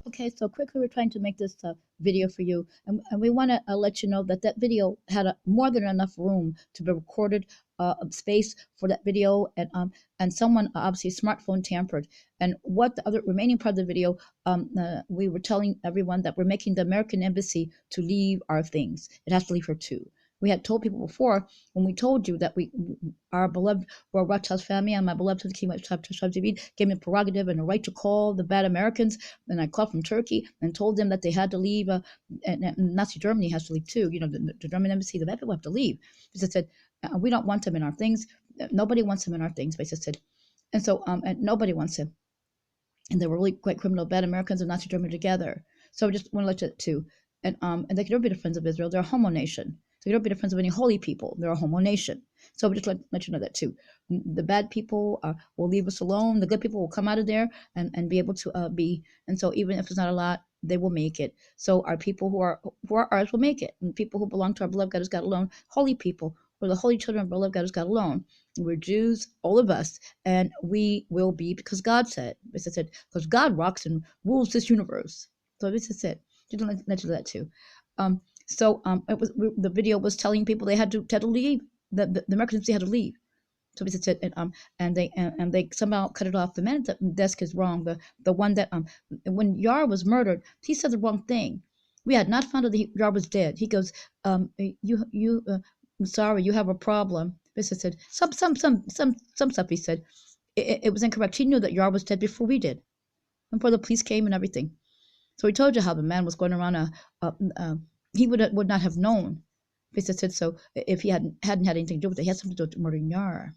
Okay, so quickly, we're trying to make this video for you, and we want to let you know that that video had more than enough room to be recorded, space for that video, and someone obviously smartphone tampered. And what the other remaining part of the video, we were telling everyone that we're making the American embassy to leave our things. It has to leave here too. We had told people before when we told you that our beloved Royal Rothschild family and my beloved King Shabby gave me a prerogative and a right to call the bad Americans, and I called from Turkey and told them that they had to leave, and Nazi Germany has to leave too. You know, the German embassy, the bad people have to leave. Because I said, we don't want them in our things. Nobody wants them in our things, basically said. And so, and nobody wants him. And they were really quite criminal, bad Americans and Nazi Germany together. So I just want to let you too. And they could never be the friends of Israel. They're a homo nation. So you don't be the friends of any holy people. They're a homo nation. So we just let you know that too. The bad people will leave us alone. The good people will come out of there and be able to be. And so even if it's not a lot, they will make it. So our people who are ours will make it. And people who belong to our beloved God who's God alone, holy people, or the holy children of our beloved God who's God alone. We're Jews, all of us, and we will be because God said. This is it. Because God rocks and rules this universe. So this is it. Just let you know that too. It was the video was telling people they had to leave. The Americans had to leave. So this is it. And they somehow cut it off. The man at the desk is wrong. The one that when Yar was murdered, he said the wrong thing. We had not found out that Yar was dead. He goes, I'm sorry, you have a problem. This is it. Some stuff he said. It was incorrect. He knew that Yar was dead before we did, and before the police came and everything. So he told you how the man was going around he would not have known. This is it. So if he hadn't had anything to do with it, he had something to do with murdering Yar.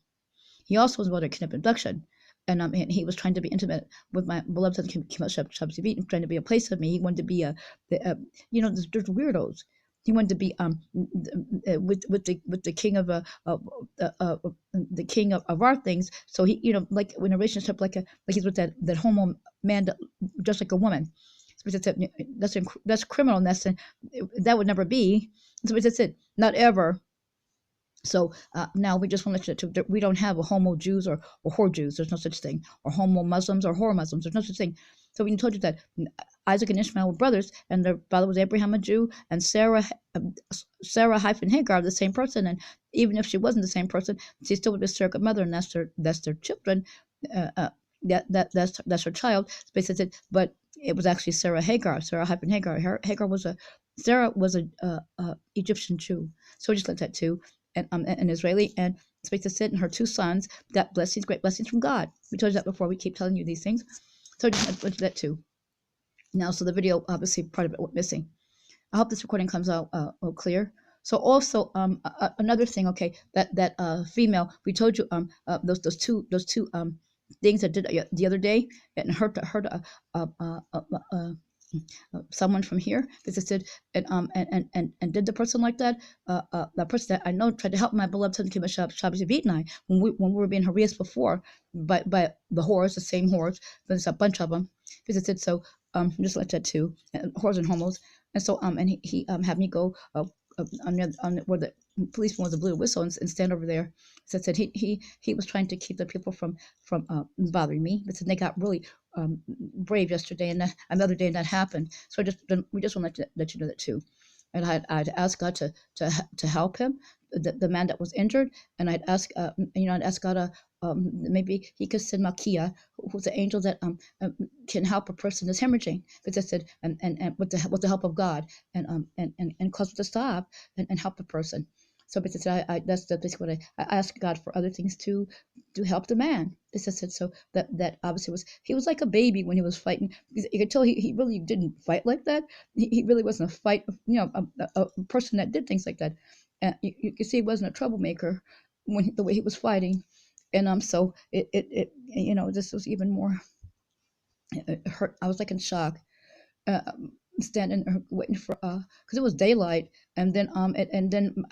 He also was about a kidnap abduction. And he was trying to be intimate with my beloved Shabby, and trying to be a place of me. He wanted to be there's weirdos. He wanted to be with the king of the king of our things. So he like in a relationship like he's with that homo man just like a woman. So that's criminal. And that would never be. So that's it. Not ever. So now we just want to let you know we don't have a homo Jews or whore Jews. There's no such thing. Or homo Muslims or whore Muslims. There's no such thing. So we told you that Isaac and Ishmael were brothers, and their father was Abraham, a Jew, and Sarah hyphen Hagar, the same person. And even if she wasn't the same person, she still would be a surrogate mother, and that's their children. That's her child. But it was actually Sarah hyphen Hagar. Sarah was a Egyptian Jew. So we just looked at two. And an Israeli, and space to sit, and her two sons got blessings, great blessings from God. We told you that before. We keep telling you these things. So just that too. Now, so the video, obviously, part of it went missing. I hope this recording comes out clear. So also, another thing, okay, that female, we told you those two things that did the other day, and hurt someone from here visited and did the person like that. That person that I know tried to help my beloved son Shabby and I when we were being harassed before by the whores, the same whores. There's a bunch of them visited. So just like that too, and whores and homos. And so and he had me go on where the policeman was a blue whistle and stand over there. So I said he was trying to keep the people from bothering me. But they got really brave yesterday and another day, and that happened. So we just want to let you know that too. And I'd asked God to help him, the man that was injured, and I'd ask I'd ask God maybe he could send Makia, who's the angel that can help a person that's hemorrhaging. Because I said and with the help of God and cause it to stop and help the person. So basically, that's basically what I asked God for other things to help the man. This is it. So that obviously he was like a baby when he was fighting. You could tell he really didn't fight like that. He really wasn't a person that did things like that. And you could see he wasn't a troublemaker when the way he was fighting. And so it this was even more. It hurt. I was like in shock. Uh, Standing waiting for because it was daylight, and then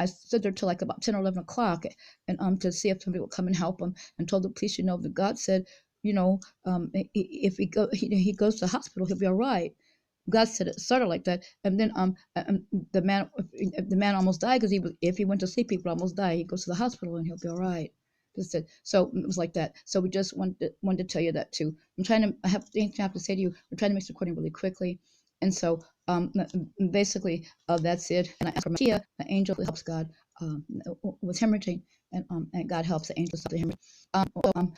I stood there till like about 10 or 11 o'clock, and to see if somebody would come and help him, and told the police, that God said, if he goes to the hospital, he'll be all right. God said it sort of like that, and then the man almost died because if he went to sleep, he would almost die. He goes to the hospital and he'll be all right. So it was like that. So we just wanted to tell you that too. I have things I have to say to you. We're trying to make this recording really quickly. And so basically, that's it. And I asked for Matia, the angel that helps God was hemorrhaging, and God helps the angel stop the hemorrhage.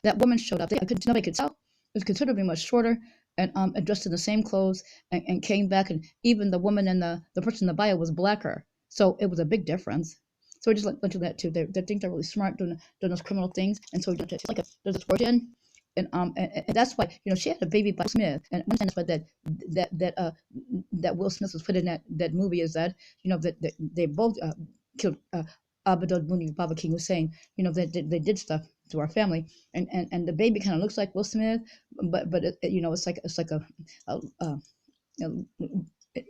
That woman showed up. Nobody could tell. It was considerably much shorter, and dressed in the same clothes, and came back. And even the woman and the person in the bio was blacker. So it was a big difference. So we just let you that too. They think they're really smart doing those criminal things, and so it's like there's this virgin, and that's why she had a baby by Smith, and one thing that's why that Will Smith was put in that movie is that that they both killed Abdul Muni Baba King was saying that they did stuff to our family, and the baby kind of looks like Will Smith, but it's like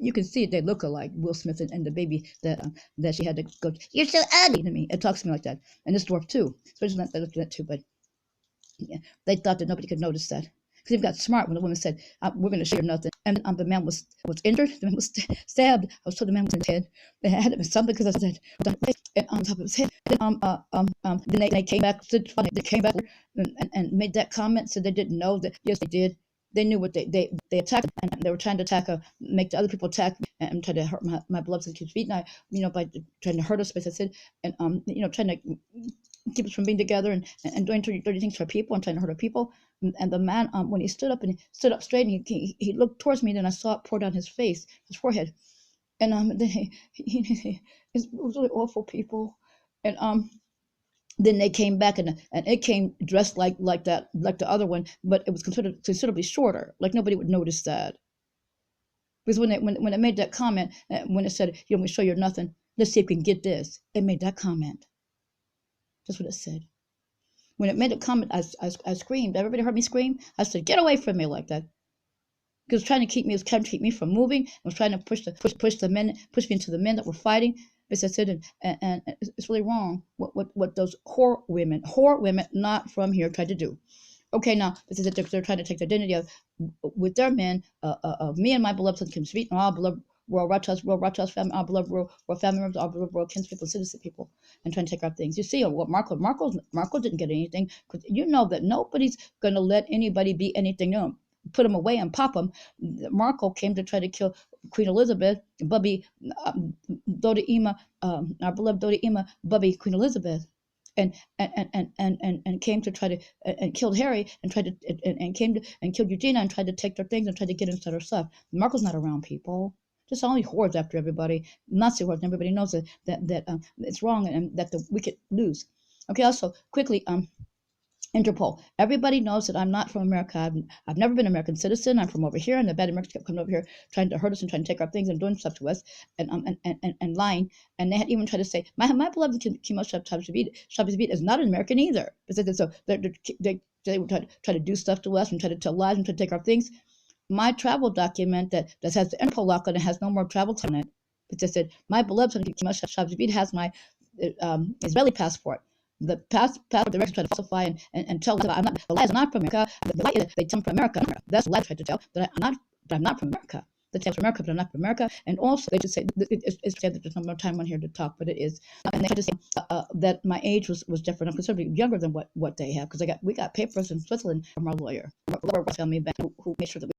you can see it, they look alike, Will Smith and the baby that she had to go, "You're so ugly" to me. It talks to me like that. And this dwarf too. So I just let that too. But yeah, they thought that nobody could notice that. Because they got smart when the woman said, "We're going to show you nothing." And the man was injured. The man was stabbed. I was told the man was in his head. It had to be something because I said, and on top of his head. Then they came back. They came back and made that comment. So they didn't know that. Yes, they did. They knew what they attacked, and they were trying to make the other people attack and try to hurt my beloved kids' feet. And by trying to hurt us, as I said, and trying to keep us from being together and doing dirty things to our people and trying to hurt our people. And the man, when he stood up straight, and he looked towards me, then I saw it pour down his face, his forehead, and then it was really awful, people, and then they came back and it came dressed like that, like the other one, but it was considerably shorter. Like nobody would notice that, because when it made that comment, when it said, "We show you nothing. Let's see if we can get this," it made that comment. That's what it said. When it made a comment, I screamed. Everybody heard me scream. I said, "Get away from me," like that. Because it was trying to keep me from moving. It was trying to push me into the men that were fighting. As I said, and it's really wrong what those whore women, not from here, tried to do. Okay, now this is it. They're trying to take the identity with their men, of me and my beloved son, Kim and all beloved Royal Rothschild family, our beloved royal family members, our beloved royal kinspeople, citizen people, and trying to take our things. You see what Marco didn't get anything, because you know that nobody's going to let anybody be anything to him. Put them away and pop them. Marco came to try to kill Queen Elizabeth, Bubby, Dodi Ima, our beloved Dodi Ima, Bubby, Queen Elizabeth, and came to try to and killed Harry, and tried to and came to and killed Eugenia, and tried to take their things and tried to get inside her stuff. Marco's not around, people. Just only hordes after everybody, Nazi hordes, and everybody knows that it's wrong and that the wicked lose. Okay, also quickly, Interpole. Everybody knows that I'm not from America. I've never been an American citizen. I'm from over here, and the bad Americans kept coming over here trying to hurt us and trying to take our things and doing stuff to us and lying. And they had even tried to say, my beloved shabby is not an American either. So they would try to do stuff to us and try to tell lies and try to take our things. My travel document that has the Interpol lock on it has no more travel time on it. But they said, my beloved shabby has my Israeli passport. The passport the records try to falsify and tell that I'm not. The lie is not from America. The lie is they tell from America. That's the lie they try to tell, that I'm not from America. They tell from America, but I'm not from America. And also they just say it's said that there's no more time on here to talk, but it is. And they try to say that my age was different. I'm considerably younger than what they have, because we got papers in Switzerland from our lawyer, family bank, who made sure that